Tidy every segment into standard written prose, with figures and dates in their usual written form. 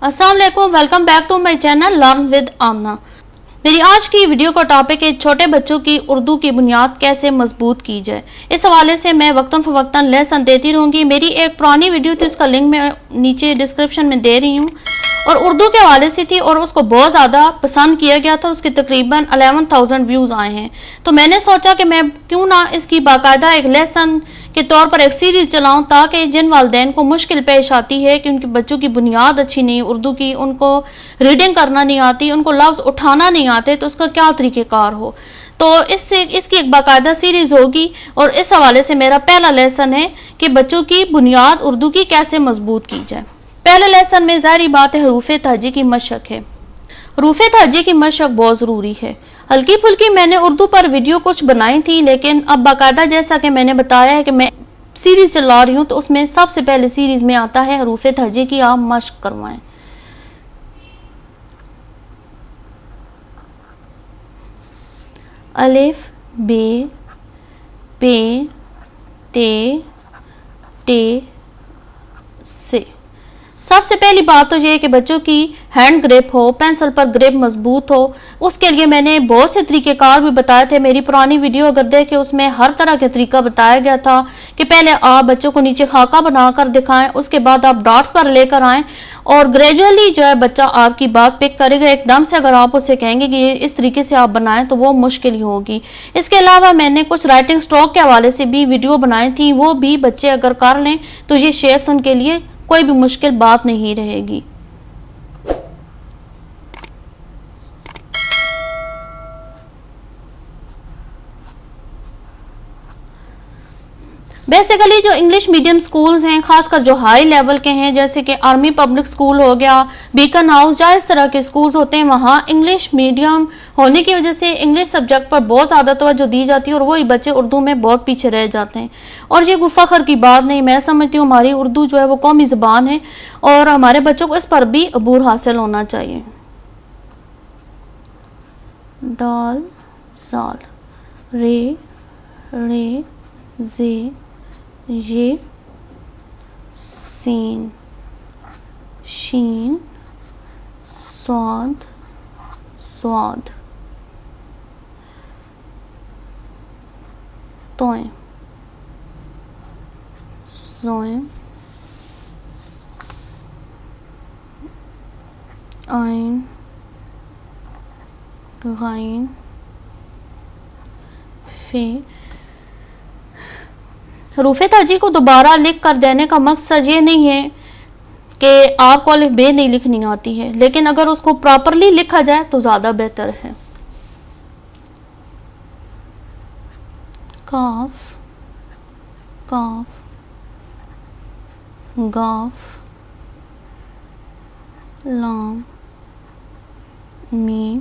अस्सलाम वालेकुम, welcome back to my channel learn with Amna. मेरी आज की वीडियो का टॉपिक है छोटे बच्चों की उर्दू की बुनियाद कैसे मजबूत की जाए। इस हवाले से मैं वक्तन फवक्तन लेसन देती रहूँगी। मेरी एक पुरानी वीडियो थी, उसका लिंक मैं नीचे डिस्क्रिप्शन में दे रही हूँ और उर्दू के हवाले से थी और उसको बहुत ज़्यादा पसंद किया गया था। उसके तकरीबन 11,000 व्यूज़ आए हैं। तो मैंने सोचा कि मैं क्यों ना इसकी बाकायदा एक लेसन के तौर पर एक सीरीज़ चलाऊं, ताकि जिन वालिदैन को मुश्किल पेश आती है कि उनके बच्चों की बुनियाद अच्छी नहीं उर्दू की, उनको रीडिंग करना नहीं आती, उनको लफ्ज़ उठाना नहीं आते, तो उसका क्या तरीक़ेकार हो। तो इसकी एक बाकायदा सीरीज़ होगी और इस हवाले से मेरा पहला लेसन है कि बच्चों की बुनियाद उर्दू की कैसे मजबूत की जाए। पहले लेसन में ज़ाहिर बात है हरूफ़े तहजी की मशक है। हरूफ़े तहजी की मशक बहुत ज़रूरी है। हल्की फुल्की मैंने उर्दू पर वीडियो कुछ बनाई थी, लेकिन अब बाकायदा जैसा कि मैंने बताया है कि मैं सीरीज़ चला रही हूँ, तो उसमें सबसे पहले सीरीज़ में आता है हरूफ़े तहजी की आप मशक करवाएं। अलिफ, बे, पे, ते, टे, से। सबसे पहली बात तो ये है कि बच्चों की हैंड ग्रिप हो, पेंसिल पर ग्रिप मजबूत हो। उसके लिए मैंने बहुत से तरीक़ेकार भी बताए थे। मेरी पुरानी वीडियो अगर देखें, उसमें हर तरह के तरीका बताया गया था कि पहले आप बच्चों को नीचे खाका बनाकर दिखाएं, उसके बाद आप डॉट्स पर लेकर आएं और ग्रेजुअली जो है बच्चा आपकी बात पिक करेगा। एकदम से अगर आप उसे कहेंगे कि इस तरीके से आप बनाएं तो वो मुश्किल ही होगी। इसके अलावा मैंने कुछ राइटिंग स्ट्रोक के हवाले से भी वीडियो बनाई थी, वो भी बच्चे अगर कर लें तो ये शेप्स उनके लिए कोई भी मुश्किल बात नहीं रहेगी। बेसिकली जो इंग्लिश मीडियम स्कूल्स हैं, खासकर जो हाई लेवल के हैं, जैसे कि आर्मी पब्लिक स्कूल हो गया, बीकन हाउस, या इस तरह के स्कूल्स होते हैं, वहाँ इंग्लिश मीडियम होने की वजह से इंग्लिश सब्जेक्ट पर बहुत ज़्यादा तवज्जो दी जाती है और वही बच्चे उर्दू में बहुत पीछे रह जाते हैं। और ये कोई फ़ख्र की बात नहीं, मैं समझती हूँ हमारी उर्दू जो है वो कौमी ज़बान है और हमारे बच्चों को इस पर भी अबूर हासिल होना चाहिए। डाल, साल, रे, रे, जे, ये, सीन, शीन, स्वाद, स्वाद, तोय, सोय, आइन, गाइन, फे। हरूफ़े तहजी को दोबारा लिख कर देने का मकसद ये नहीं है कि आपको अलिफ बे नहीं लिखनी आती है, लेकिन अगर उसको प्रॉपरली लिखा जाए तो ज़्यादा बेहतर है। काफ, काफ, गाफ, लाम, मीम,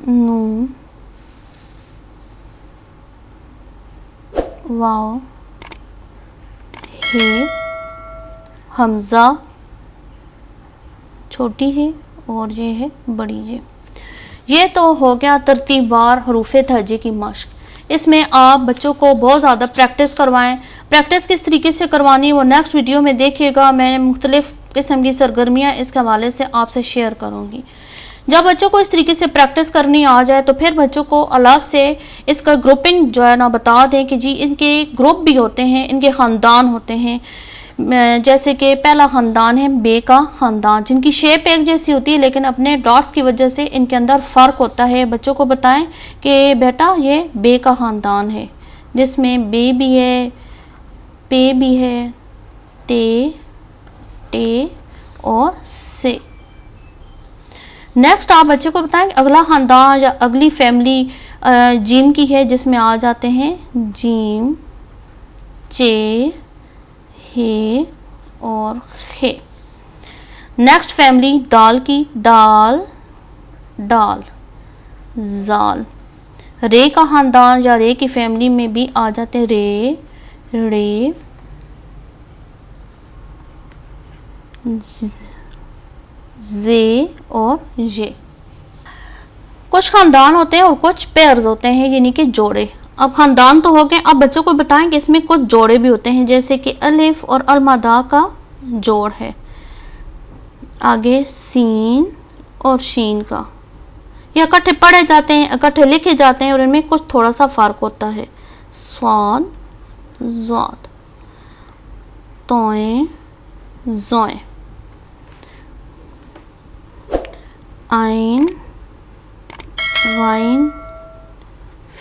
नून, वाव, हे, हमज़ा, छोटी है और ये है बड़ी है। ये तो हो गया तरतीबवार हरूफ़े तहजी की मश्क। इसमें आप बच्चों को बहुत ज़्यादा प्रैक्टिस करवाएं। प्रैक्टिस किस तरीके से करवानी है वो नेक्स्ट वीडियो में देखिएगा। मैं मुख्तलिफ़ किस्म की सरगर्मियाँ इसके हवाले से आपसे शेयर करूँगी। जब बच्चों को इस तरीके से प्रैक्टिस करनी आ जाए तो फिर बच्चों को अलग से इसका ग्रुपिंग जो है ना बता दें कि जी इनके ग्रुप भी होते हैं, इनके ख़ानदान होते हैं। जैसे कि पहला ख़ानदान है बे का ख़ानदान, जिनकी शेप एक जैसी होती है लेकिन अपने डॉट्स की वजह से इनके अंदर फ़र्क होता है। बच्चों को बताएं कि बेटा ये बे का ख़ानदान है, जिसमें बे भी है, पे भी है, ते, टे और से। नेक्स्ट आप बच्चे को बताएं अगला ख़ानदान या अगली फैमिली जीम की है, जिसमें आ जाते हैं जीम, चे, हे और खे। नेक्स्ट फैमिली दाल की, दाल, डाल, जाल। रे का ख़ानदान या रे की फैमिली में भी आ जाते हैं रे, रे, जे और ये। कुछ खानदान होते हैं और कुछ पेयर्स होते हैं, यानी कि जोड़े। अब खानदान तो हो गए, अब बच्चों को बताएं कि इसमें कुछ जोड़े भी होते हैं, जैसे कि अलिफ और अलमादा का जोड़ है। आगे सीन और शीन का, ये इकट्ठे पढ़े जाते हैं, इकट्ठे लिखे जाते हैं और इनमें कुछ थोड़ा सा फर्क होता है। स्वाद, ज़्वाद, तोए, ज़ोए, आइन, गाइन,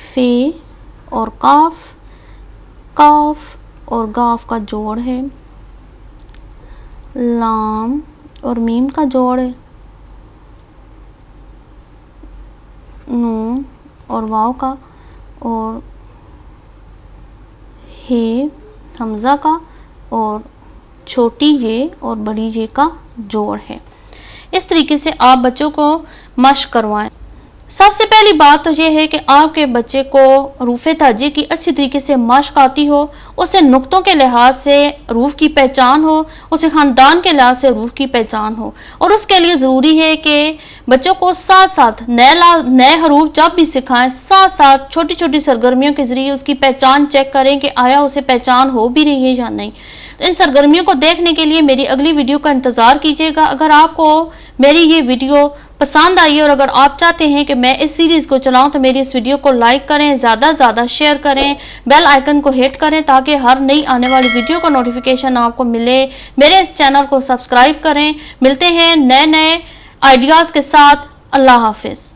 फे और काफ, काफ और गाफ का जोड़ है। लाम और मीम का जोड़ है। नून और वाव का, और हे हमज़ा का, और छोटी ये और बड़ी ये का जोड़ है। इस तरीके से आप बच्चों को मश्क करवाएं। सबसे पहली बात तो ये है कि आपके बच्चे को हरूफ ताजी की अच्छी तरीके से मश्क आती हो, उसे नुक्तों के लिहाज से हरूफ की पहचान हो, उसे ख़ानदान के लिहाज से हरूफ की पहचान हो। और उसके लिए ज़रूरी है कि बच्चों को साथ साथ नए हरूफ जब भी सिखाएं, साथ साथ छोटी छोटी सरगर्मियों के ज़रिए उसकी पहचान चेक करें कि आया उसे पहचान हो भी रही है या नहीं। तो इन सरगर्मियों को देखने के लिए मेरी अगली वीडियो का इंतज़ार कीजिएगा। अगर आपको मेरी ये वीडियो पसंद आई और अगर आप चाहते हैं कि मैं इस सीरीज़ को चलाऊं तो मेरी इस वीडियो को लाइक करें, ज़्यादा से ज़्यादा शेयर करें, बेल आइकन को हिट करें ताकि हर नई आने वाली वीडियो का नोटिफिकेशन आपको मिले। मेरे इस चैनल को सब्सक्राइब करें। मिलते हैं नए नए आइडियाज़ के साथ। अल्लाह हाफिज़।